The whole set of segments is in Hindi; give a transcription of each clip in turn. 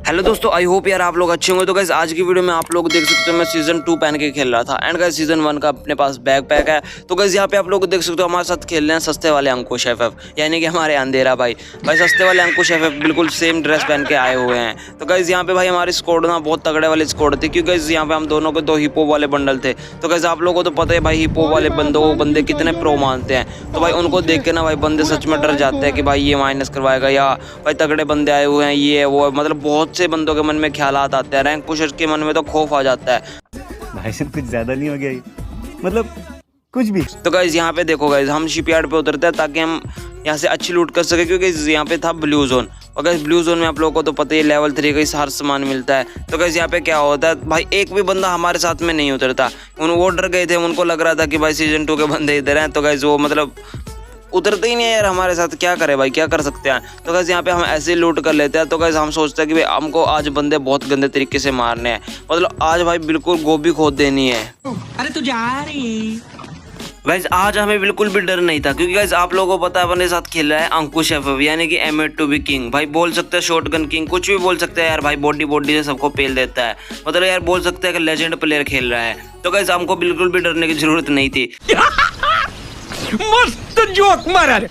हेलो दोस्तों, आई होप यार आप लोग अच्छे होंगे। तो गाइस आज की वीडियो में आप लोग देख सकते हो मैं सीजन 2 पहन के खेल रहा था एंड गाइस सीजन 1 का अपने पास बैग पैक है। तो गाइस यहाँ पे आप लोग देख सकते हो हमारे साथ खेल रहे हैं सस्ते वाले अंकुश एफएफ, यानी कि हमारे अंधेरा भाई सस्ते वाले अंकुश एफएफ बिल्कुल सेम ड्रेस पहन के आए हुए हैं। तो गाइस यहाँ पे भाई हमारी स्क्वाड ना बहुत तगड़े वाली स्क्वाड थी, क्योंकि गाइस यहाँ पे हम दोनों को 2 हिपो वाले बंडल थे। तो गाइस आप लोगों को तो पता है भाई हिपो वाले बंदे कितने प्रो मानते हैं। तो भाई उनको देख के ना भाई बंदे सच में डर जाते हैं कि भाई ये माइनस करवाएगा या भाई तगड़े बंदे आए हुए हैं, ये वो मतलब बहुत से बंदों के मन में ख्यालात आते हैं। रैंक पुशर्स के मन में तो खौफ आ जाता है। भाई साहब कुछ ज्यादा नहीं हो गया ये? मतलब कुछ भी। तो गाइज यहाँ पे देखो गाइज हम शिपयार्ड पे उतरते हैं ताकि हम यहाँ से अच्छी लूट कर सके, क्योंकि यहाँ पे था ब्लू जोन। और गाइज ब्लू जोन में आप लोगों को तो पता ही लेवल 3 का हर सामान मिलता है। तो गाइज यहाँ पे क्या होता है भाई एक भी बंदा हमारे साथ में नहीं उतरता। वो डर गए थे, उनको लग रहा था कि भाई सीजन 2 के बंदे इधर हैं। तो गाइज वो मतलब उतरते ही नहीं है यार हमारे साथ, क्या करे भाई, क्या कर सकते हैं। तो गाइस यहाँ पे हम ऐसे लूट कर लेते हैं। तो गाइस हम सोचते हैं कि भाई हमको आज बंदे बहुत गंदे तरीके से मारने हैं, मतलब आज भाई बिल्कुल गोभी खोद देनी है। अरे तू जा रही गाइस आज हमें बिल्कुल भी डर नहीं था, क्योंकि गाइस आप लोगों को पता है अपने साथ खेल रहा है अंकुश एफएफ, यानी कि M8 किंग। भाई बोल सकते हैं शॉटगन किंग, कुछ भी बोल सकते हैं यार। भाई बॉडी से सबको पेल देता है, मतलब यार बोल सकते हैं कि लेजेंड प्लेयर खेल रहा है। तो गाइस हमको बिल्कुल भी डरने की जरूरत नहीं थी। मस्त जोक मारा रे।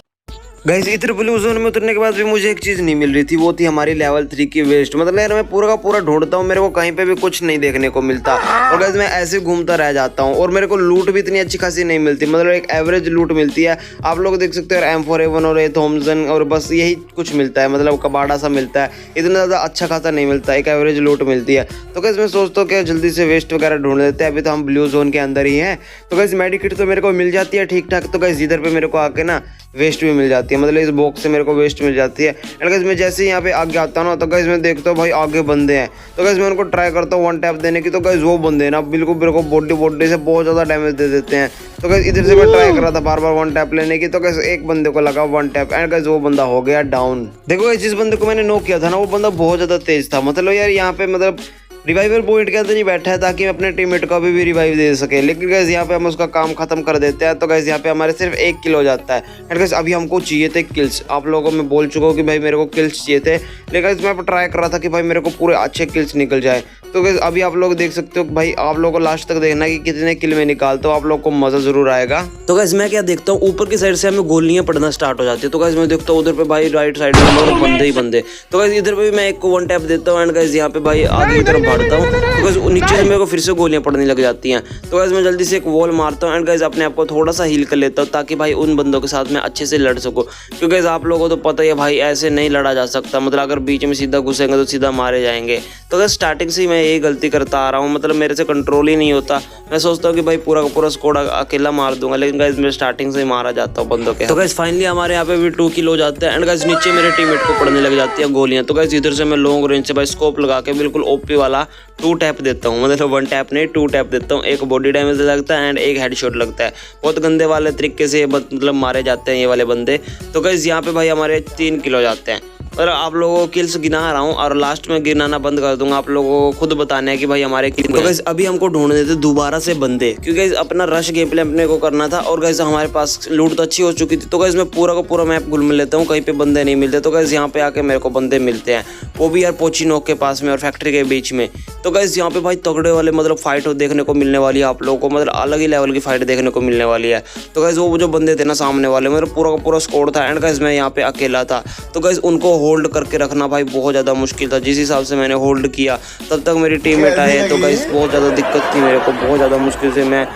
गाइस इधर ब्लू जोन में उतरने के बाद भी मुझे एक चीज नहीं मिल रही थी, वो थी हमारी लेवल 3 की वेस्ट। मतलब यार मैं पूरा का पूरा ढूंढता हूँ, मेरे को कहीं पे भी कुछ नहीं देखने को मिलता। और गाइस मैं ऐसे घूमता रह जाता हूँ और मेरे को लूट भी इतनी अच्छी खासी नहीं मिलती, मतलब एक एवरेज लूट मिलती है। आप लोग देख सकते हो M4A1 और थॉमसन और बस यही कुछ मिलता है, मतलब कबाड़ा सा मिलता है, इतना ज़्यादा अच्छा खासा नहीं मिलता, एक एवरेज लूट मिलती है। तो गाइस मैं सोचता हूँ कि जल्दी से वेस्ट वगैरह ढूंढ लेते हैं, अभी तो हम ब्लू जोन के अंदर ही हैं। तो गाइस मेडिकिट तो मेरे को मिल जाती है ठीक ठाक। तो गाइस इधर पे मेरे को आके ना वेस्ट भी मिल जाती है, मतलब इस बॉक्स से मेरे को वेस्ट मिल जाती है। एंड गाइस मैं जैसे ही यहाँ पे आगे आता हूँ ना, तो गाइस मैं देखता हूँ भाई आगे बंदे हैं। तो गाइस मैं उनको ट्राई करता हूँ 1 टैप देने की। तो गाइस वो बंदे ना बिल्कुल मेरे को बॉडी से बहुत ज़्यादा डैमेज दे देते हैं। तो गाइस इधर से मैं ट्राई कर रहा था बार 1 टैप लेने की। तो गाइस एक बंदे को लगा 1 टैप एंड गाइस वो बंदा हो गया डाउन। देखो गाइस जिस बंदे को मैंने नॉक किया था ना, वो बंदा बहुत ज़्यादा तेज था। मतलब यार यहाँ पे मतलब रिवाइवल पॉइंट के अंदर ही बैठा है ताकि अपने टीममेट को भी रिवाइव दे सके, लेकिन गाइस यहाँ पे हम उसका काम खत्म कर देते हैं। तो गाइस यहाँ पे हमारे सिर्फ 1 किल हो जाता है। एंड गाइस अभी हमको चाहिए थे किल्स। आप लोगों को मैं बोल चुका हूँ कि भाई मेरे को किल्स चाहिए थे, लेकिन गाइस मैं ट्राई कर रहा था कि भाई मेरे को पूरे अच्छे किल्स निकल जाए। तो गाइस अभी आप लोग देख सकते हो भाई, आप लोगों को लास्ट तक देखना कि कितने किल में निकालता हूँ, आप लोग को मजा जरूर आएगा। तो गाइस मैं क्या देखता हूँ, ऊपर की साइड से हमें गोलियां पड़ना स्टार्ट हो जाती है। तो गाइस मैं देखता हूँ उधर पे भाई राइट साइड में बंदे ही बंदे। तो गाइस इधर पे भी मैं एक को 1 टैप देता हूँ एंड गाइस यहाँ पे भाई आगे की तरफ बढ़ता हूँ। तो नीचे से मेरे को फिर से गोलियां पड़ने लग जाती हैं। तो गाइस मैं जल्दी से एक वॉल मारता हूँ एंड गाइस अपने आप को थोड़ा सा हील कर लेता हूँ, ताकि भाई उन बंदों के साथ मैं अच्छे से लड़ सकूँ। क्योंकि गाइस आप लोगों को तो पता ही है भाई ऐसे नहीं लड़ा जा सकता, मतलब अगर बीच में सीधा घुसेंगे तो सीधा मारे जाएंगे। तो गाइस स्टार्टिंग से ही मैं यही गलती करता आ रहा हूँ, मतलब मेरे से कंट्रोल ही नहीं होता। मैं सोचता हूँ कि भाई पूरा का पूरा स्क्वाड अकेला मार दूंगा, लेकिन गाइस मैं स्टार्टिंग से ही मारा जाता हूँ बंदों के। तो गाइस फाइनली हमारे यहाँ पे भी 2 किल हो जाते हैं एंड गाइस नीचे मेरे टीममेट को पड़ने लग जाती है गोलियां। तो गाइस इधर से मैं लॉन्ग रेंज से भाई स्कोप लगा के बिल्कुल ओपी वाला 2 टैप देता हूँ, मतलब 1 टैप नहीं 2 टैप देता हूँ। एक बॉडी डैमेज लगता है एंड एक हेडशॉट लगता है। बहुत गंदे वाले तरीके से मतलब मारे जाते हैं ये वाले बंदे। तो गाइस यहाँ पे भाई हमारे 3 किल हो जाते हैं। और आप लोगों को किल्स गिना रहा हूँ और लास्ट में गिनाना बंद कर दूंगा, आप लोगों को खुद बताना है कि भाई हमारे कितने। तो गाइस अभी हमको ढूंढने थे दोबारा से बंदे, क्योंकि गाइस अपना रश गेम प्ले अपने को करना था और गाइस हमारे पास लूट तो अच्छी हो चुकी थी। तो गाइस मैं पूरा का पूरा मैप घूम लेता हूँ, कहीं पे बंदे नहीं मिलते। तो गाइस यहाँ पे आके मेरे को बंदे मिलते हैं, वो भी यार पोची नोक के पास में और फैक्ट्री के बीच में। तो गाइस यहाँ पे भाई तगड़े वाले मतलब फाइट देखने को मिलने वाली है आप लोगों को, मतलब अलग ही लेवल की फाइट देखने को मिलने वाली है। तो गाइस वो जो बंदे थे ना सामने वाले, मतलब पूरा का पूरा स्क्वाड था एंड गाइस मैं यहाँ पे अकेला था। तो गाइस उनको होल्ड करके रखना भाई बहुत ज़्यादा मुश्किल था। जिस हिसाब से मैंने होल्ड किया तब तक मेरी टीममेट आए, तो गाइस बहुत ज़्यादा दिक्कत थी मेरे को, बहुत ज़्यादा मुश्किल से मैं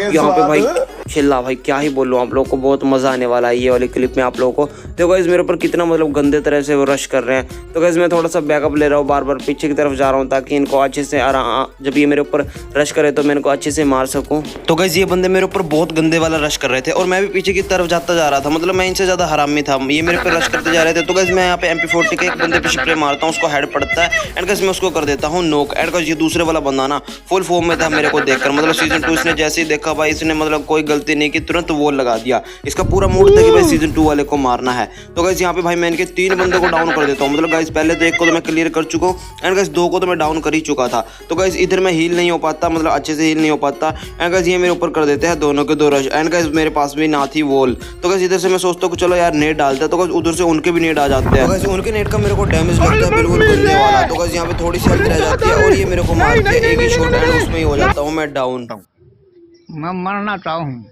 यहाँ पे भाई चिल्ला। भाई क्या ही बोलूँ, आप लोगों को बहुत मज़ा आने वाला है ये वाली क्लिप में आप लोगों को। देखो गाइस मेरे ऊपर कितना मतलब गंदे तरह से वो रश कर रहे हैं। तो गाइस मैं थोड़ा सा बैकअप ले रहा हूँ, बार बार पीछे की तरफ जा रहा हूँ ताकि इनको अच्छे से जब ये मेरे ऊपर रश करे तो मैं इनको अच्छे से मार सकूँ। तो गाइस ये बंदे मेरे ऊपर बहुत गंदे वाला रश कर रहे थे और मैं भी पीछे की तरफ जाता जा रहा था, मतलब मैं इनसे ज़्यादा हरामी था, ये मेरे ऊपर रश करते जा रहे थे। तो गाइस मैं यहाँ पे MP40 के एक बंदे पे स्प्रे मारता हूँ, उसको हेड पड़ता है एंड गाइस मैं उसको कर देता हूँ नॉक। एंड गाइस ये दूसरे वाला बंदा ना फुल फॉर्म में था मेरे को देखकर, मतलब सीजन 2 इसने जैसे ही देखा भाई इसने मतलब कोई गलती नहीं की, तुरंत वॉल लगा दिया। इसका पूरा मूड था कि भाई सीजन 2 वाले को मारना है। तो गाइस यहाँ पे भाई मैं इनके 3 बंदे को डाउन कर देता हूँ। मतलब गाइस पहले तो एक को तो मैं क्लियर कर चुका हूँ एंड गाइस 2 को तो मैं डाउन कर ही चुका था। तो गाइस इधर मैं हील नहीं हो पाता, मतलब अच्छे से हील नहीं हो पाता एंड गाइस ये मेरे ऊपर कर देते हैं दोनों के 2 रश एंड गाइस मेरे पास भी ना थी वॉल। तो गाइस इधर से मैं सोचता हूँ चलो यार नेट डालता है, तो गाइस उधर से उनके भी नेट आ जाते हैं। तो गाइस उनके नेट का मेरे को डैमेज लगता है बिल्कुल गंदे वाला। तो गाइस यहाँ पे थोड़ी सी हेल्थ रह जाती है और ये मेरे को मारते हैं एक ही शॉट एंड उसमें ही हो जाता हूँ मैं डाउन। मैं मरना चाहूँ।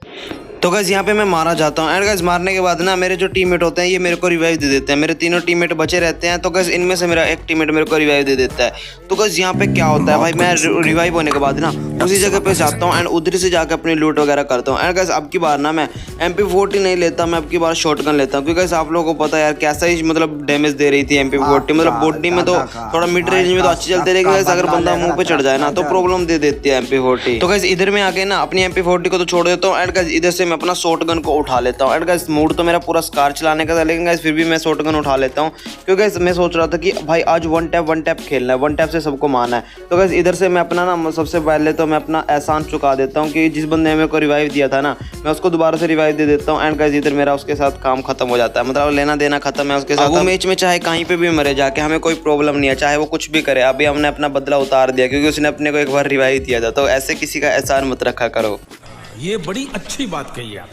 तो गाइस यहाँ पे मैं मारा जाता हूँ एंड गाइस मारने के बाद ना मेरे जो टीममेट होते हैं ये मेरे को रिवाइव दे देते हैं। मेरे तीनों टीममेट बचे रहते हैं। तो गाइस इनमें से मेरा एक टीममेट मेरे को रिवाइव दे देता है। तो गाइस यहाँ पे क्या होता है भाई, मैं रिवाइव होने के बाद ना उसी जगह पे जाता हूँ एंड उधर से जाकर अपनी लूट वगैरह करता हूँ। एंड गाइस अब की बार ना मैं MP40 नहीं लेता, मैं अब की बार शॉटगन लेता हूँ, क्योंकि गाइस आप लोगों को पता है यार कैसा ही मतलब डैमेज दे रही थी MP40। मतलब बॉडी में तो थोड़ा मिड रेंज में तो अच्छी चलती रहेगी, गाइस अगर बंदा मुंह पे चढ़ जाए ना तो प्रॉब्लम दे देती है MP40। तो गाइस इधर में आके ना अपनी MP40 को तो छोड़ देता हूँ एंड गाइस इधर से मैं अपना शॉटगन को उठा लेता हूँ। एंड गाइस मूड तो मेरा पूरा स्कार चलाने का था, लेकिन गाइस फिर भी मैं शॉटगन उठा लेता हूँ, क्योंकि गाइस मैं सोच रहा था कि भाई आज वन टैप खेलना है, वन टैप से सबको मारना है। तो गाइस इधर से मैं अपना ना सबसे पहले तो मैं अपना एहसान चुका देता हूँ कि जिस बंदे ने मेरे को रिवाइव दिया था ना मैं उसको दोबारा से रिवाइव दे देता हूँ। एंड गाइस इधर मेरा उसके साथ काम खत्म हो जाता है, मतलब लेना देना खत्म है उसके साथ। वो मैच में चाहे कहीं पे भी मरे जाके हमें कोई प्रॉब्लम नहीं है, चाहे वो कुछ भी करे। अभी हमने अपना बदला उतार दिया क्योंकि उसने अपने को एक बार रिवाइव दिया था। तो ऐसे किसी का एहसान मत रखा करो। ये बड़ी अच्छी बात कही आप।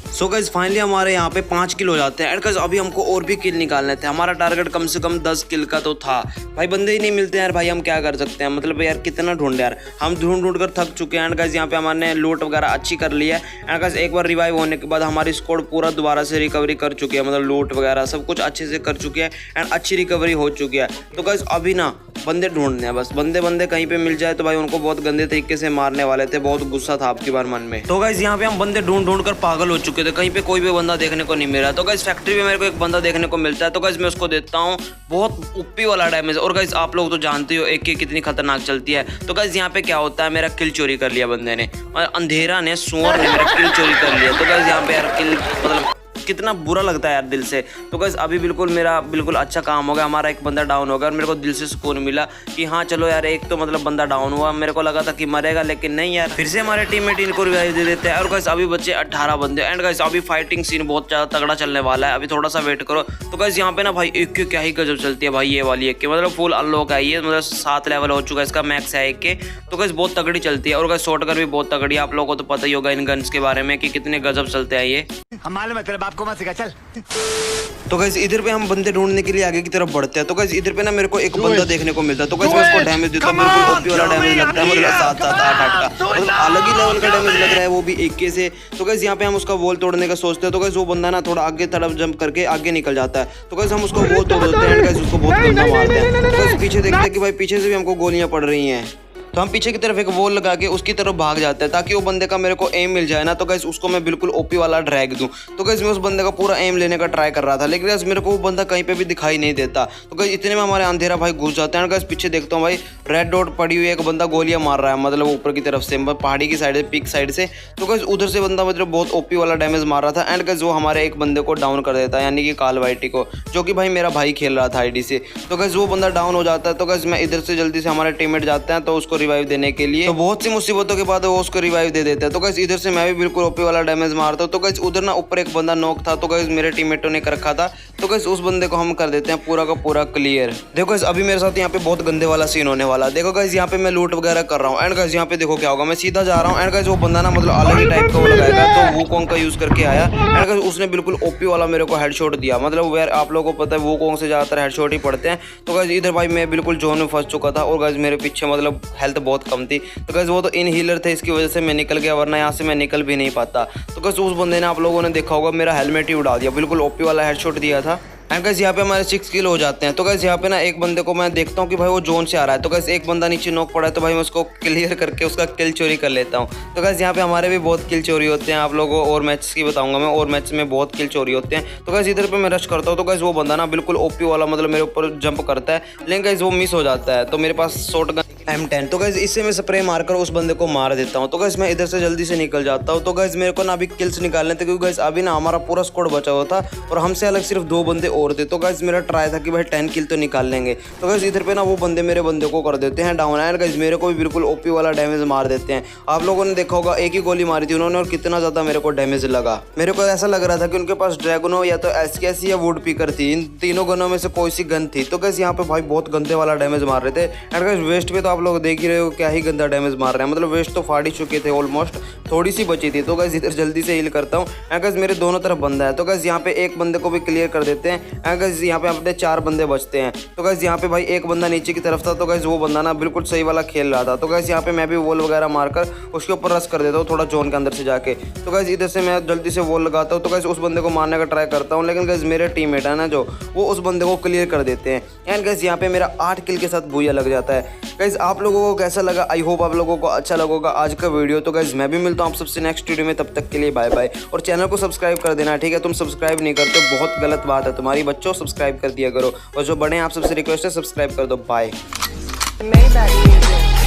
सो गाइस फाइनली हमारे यहाँ पे 5 किल हो जाते हैं एंड गाइस अभी हमको और भी किल निकालने थे। हमारा टारगेट कम से कम 10 किल का तो था। भाई बंदे ही नहीं मिलते हैं यार, भाई हम क्या कर सकते हैं, मतलब यार कितना ढूंढे यार, हम ढूंढ कर थक चुके हैं। एंड गाइस यहाँ पे हमारे लूट वगैरह अच्छी कर ली है एंड गाइस एक बार रिवाइव होने के बाद हमारी स्क्वाड पूरा दोबारा से रिकवरी कर चुकी है, मतलब लूट वगैरह सब कुछ अच्छे से कर चुकी है एंड अच्छी रिकवरी हो चुकी है। तो गाइस अभी ना बंदे ढूंढने हैं, बस बंदे कहीं पे मिल जाए तो भाई उनको बहुत गंदे तरीके से मारने वाले थे। बहुत गुस्सा था आपकी बार मन में। तो गाइस यहाँ पे हम बंदे ढूंढ कर पागल हो चुके थे, कहीं पे कोई भी बंदा देखने को नहीं मिला। तो गाइस फैक्ट्री में मेरे को एक बंदा देखने को मिलता है, तो गाइस मैं उसको देता हूँ बहुत उप्पी वाला डैमेज। और गाइस आप लोग तो जानते हो एक कितनी खतरनाक चलती है। तो गाइस यहाँ पे क्या होता है, मेरा किल चोरी कर लिया बंदे ने, और अंधेरा ने सुअर ने मेरा किल चोरी कर लिया। तो गाइस यहाँ पे यार किल मतलब कितना बुरा लगता है यार दिल से। तो गाइस अभी बिल्कुल मेरा बिल्कुल अच्छा काम हो गया, हमारा एक बंदा डाउन हो गया और मेरे को दिल से सुकून मिला कि हाँ चलो यार एक तो मतलब बंदा डाउन हुआ। मेरे को लगा था कि मरेगा, लेकिन नहीं यार, फिर से हमारे टीममेट इनको रिवाइव दे देते हैं। और गाइस अभी बच्चे 18 बंदे एंड गाइस अभी फाइटिंग सीन बहुत ज़्यादा तगड़ा चलने वाला है, अभी थोड़ा सा वेट करो। तो गाइस यहाँ पे ना भाई एक के क्या ही गजब चलती है भाई, ये वाली एक के मतलब फुल अनलॉक है ये, मतलब 7 लेवल हो चुका है इसका, मैक्स है एक के। तो गाइस बहुत तगड़ी चलती है और गाइस शॉटगन भी बहुत तगड़ी है। आप लोगों को तो पता ही होगा इन गन्स के बारे में कि कितने गजब चलते हैं ये। हम मालूम है तेरे बाप को मत सिखा चल। तो गाइस इधर पे हम बंदे ढूंढने के लिए आगे की तरफ बढ़ते हैं। तो गाइस इधर पे ना मेरे को एक बंदा देखने को मिलता है। तो गाइस मैं उसको डैमेज देता हूं, बिल्कुल ओपी वाला डैमेज लगता है, मतलब 7-7 8-8 का, मतलब अलग ही लेवल का डैमेज लग रहा है वो भी एक के से। तो गाइस यहाँ पे हम उसका वॉल तोड़ने का सोचते हैं। तो गाइस वो बंदा ना थोड़ा आगे तरफ जंप करके आगे निकल जाता है। तो गाइस हम उसको वॉल तोड़ देते हैं, गाइस उसको बहुत गंदा मारते हैं। तो गाइस पीछे देखते हैं कि भाई पीछे से भी हमको गोलियां पड़ रही हैं। तो हम पीछे की तरफ एक वॉल लगा के उसकी तरफ भाग जाते हैं ताकि वो बंदे का मेरे को एम मिल जाए ना। तो गाइस उसको मैं बिल्कुल ओपी वाला ड्रैग दूं। तो गाइस मैं उस बंदे का पूरा एम लेने का ट्राई कर रहा था, लेकिन गाइस मेरे को वो बंदा कहीं पे भी दिखाई नहीं देता। तो गाइस इतने में हमारे अंधेरा भाई घुस जाते हैं। गाइस पीछे देखता हूँ भाई रेड डॉट पड़ी हुई है, एक बंदा गोलियां मार रहा है, मतलब ऊपर की तरफ से पहाड़ी की साइड से, पीक साइड से। तो गाइस उधर से बंदा मतलब बहुत ओपी वाला डैमेज मार रहा था एंड गाइस वो हमारे एक बंदे को डाउन कर देता है, यानी कि काल वाइटी को, जो कि भाई मेरा भाई खेल रहा था आईडी से। तो गाइस वो बंदा डाउन हो जाता है। तो गाइस मैं इधर से जल्दी से हमारे टीममेट जाते हैं तो उसको रिवाइव देने के लिए। तो बहुत सी मुसीबतों के बाद वो उसको रिवाइव दे देता है। तो गाइस इधर से मैं भी बिल्कुल ओपी वाला डैमेज मारता हूँ। तो गाइस उधर ना ऊपर एक बंदा नॉक था, तो गाइस मेरे टीममेटों ने कर रखा था। तो गाइस उस बंदे को हम कर देते हैं पूरा का पूरा क्लियर। देखो गाइस अभी मेरे साथ यहाँ पे बहुत गंदे वाला सीन होने वाला है। देखो गाइस यहाँ पे मैं लूट वगैरह कर रहा हूँ एंड गाइस यहाँ पे देखो क्या होगा, मैं सीधा जा रहा हूँ एंड गाइस वो बंदा ना मतलब अलग ही टाइप का वो लगाएगा, तो वूकोंग का यूज करके आया एंड गाइस उसने बिल्कुल ओपी वाला मेरे को हेडशॉट दिया। मतलब यार आप लोगों को पता है वूकोंग से ज्यादातर हेडशॉट ही पड़ते हैं। तो गाइस इधर भाई मैं बिल्कुल जोन में फंस चुका था और गाइस मेरे पीछे मतलब हेल्थ बहुत कम थी। तो गाइस वो तो इन हीलर थे, इसकी वजह से मैं निकल गया, वरना यहाँ से मैं निकल भी नहीं पाता। तो गाइस उस बंदे ने आप लोगों ने देखा होगा मेरा हेलमेट ही उड़ा दिया, बिल्कुल ओपी वाला हेडशॉट दिया था। एंड गाइस यहाँ पे हमारे 6 किल हो जाते हैं। तो गाइस यहाँ पे ना एक बंदे को मैं देखता हूँ कि भाई वो जोन से आ रहा है। तो गाइस एक बंदा नीचे नॉक पड़ा है, तो भाई मैं उसको क्लियर करके उसका किल चोरी कर लेता हूँ। तो गाइस यहाँ पे हमारे भी बहुत किल चोरी होते हैं, आप लोगों को और मैच की बताऊंगा मैं, और मैच में बहुत किल चोरी होते हैं। तो गाइस इधर पे मैं रश करता हूँ। तो गाइस वो बंदा ना बिल्कुल ओपी वाला मतलब मेरे ऊपर जंप करता है, लेकिन गाइस वो मिस हो जाता है। तो मेरे पास शॉटगन M10। तो गाइज इससे मैं स्प्रे मारकर उस बंदे को मार देता हूँ। तो गाइज मैं इधर से जल्दी से निकल जाता हूँ। तो गाइज मेरे को ना अभी किल्स निकालने थे, क्योंकि गाइज अभी ना हमारा पूरा स्क्वाड बचा हुआ था और हमसे अलग सिर्फ 2 बंदे और थे। तो गाइज मेरा ट्राई था कि भाई 10 किल तो निकाल लेंगे। तो गाइज इधर पे ना वो बंदे मेरे बंदे को कर देते हैं डाउन एंड गाइज मेरे को भी बिल्कुल ओपी वाला डैमेज मार देते हैं। आप लोगों ने देखा होगा, एक ही गोली मारी थी उन्होंने और कितना ज्यादा मेरे को डैमेज लगा। मेरे को ऐसा लग रहा था कि उनके पास ड्रैगनो या तो SKS या वुड पिकर थी, इन तीनों गनों में से कोई सी गन थी। तो गाइज यहाँ पे भाई बहुत गंदे वाला डैमेज मार रहे थे। एंड गाइज वेस्ट पे तो आप लोग देख ही रहे हो क्या ही गंदा डैमेज मार रहे हैं, मतलब वेस्ट तो फाड़ ही चुके थे ऑलमोस्ट, थोड़ी सी बची थी। तो गाइज इधर जल्दी से हील करता हूँ। एंड गाइज मेरे दोनों तरफ बंदा है। तो गाइज यहाँ पे एक बंदे को भी क्लियर कर देते हैं। एंड गाइज यहाँ पे अपने 4 बंदे बचते हैं। तो गाइज यहाँ पे भाई एक बंदा नीचे की तरफ था। तो गाइज वो बंदा ना बिल्कुल सही वाला खेल रहा था। तो गाइज यहाँ पे मैं भी वॉल वगैरह मारकर उसके ऊपर रश कर देता हूँ थोड़ा जोन के अंदर से जाके। तो गाइज इधर से मैं जल्दी से वॉल लगाता हूँ। तो गाइज उस बंदे को मारने का ट्राई करता हूँ, लेकिन गाइज मेरे टीममेट है ना जो, वो उस बंदे को क्लियर कर देते हैं। एंड गाइज यहाँ पे मेरा 8 किल के साथ बूया लग जाता है। गाइज आप लोगों को कैसा लगा? आई होप आप लोगों को अच्छा लगेगा आज का वीडियो। तो गाइज मैं भी मिलता हूँ आप सबसे नेक्स्ट वीडियो में, तब तक के लिए बाय बाय। और चैनल को सब्सक्राइब कर देना, ठीक है? तुम सब्सक्राइब नहीं करते, बहुत गलत बात है तुम्हारी। बच्चों सब्सक्राइब कर दिया करो, और जो बड़े हैं आप सबसे रिक्वेस्ट है सब्सक्राइब कर दो। Bye.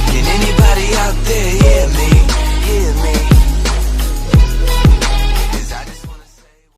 Can anybody out there hear me? Hear me?